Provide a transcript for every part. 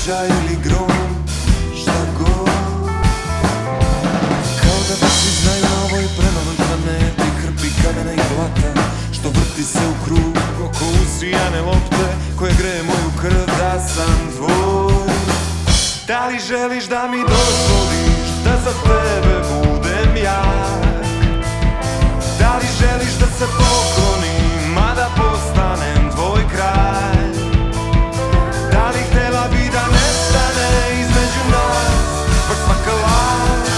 uređaj ili grom, šta god. Kao da baci znaju na ovoj prenovoj planeti, hrpi kamena i blata što vrti se u krug oko usijane lopte koje greje moju krv da sam tvoj. Da li želiš da mi dozvoliš da za tebe budem jak? Da li želiš da se poklonim, a da postanem tvoj kralj? Da li htjela bi da nestane između nas baš svaka laž?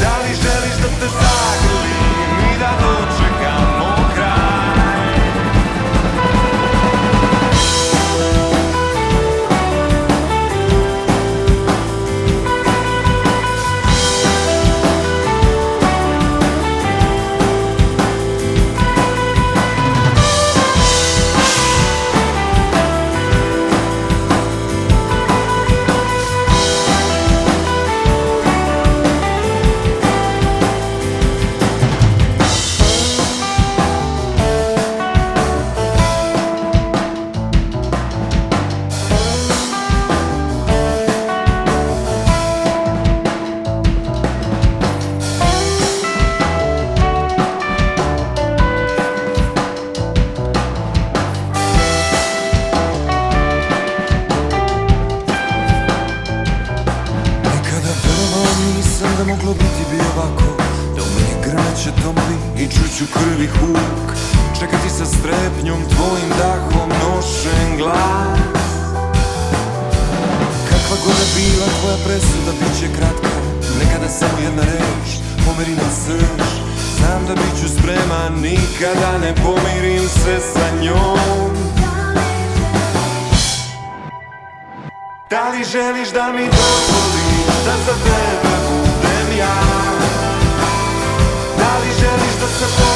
Da li želiš da te zagrlim i da dočekamo kraj? Čuću krvi huk, čekati sa strepnjom, tvojim dahom nošen glas. Kakva god je bila tvoja presuda, bit će kratka, nekada samo jedna reč, pomeri na srž. Znam da bit ću spreman, nikada ne pomirim se sa njom. Da li želiš da mi dozvoliš da za tebe budem ja? Da li želiš da se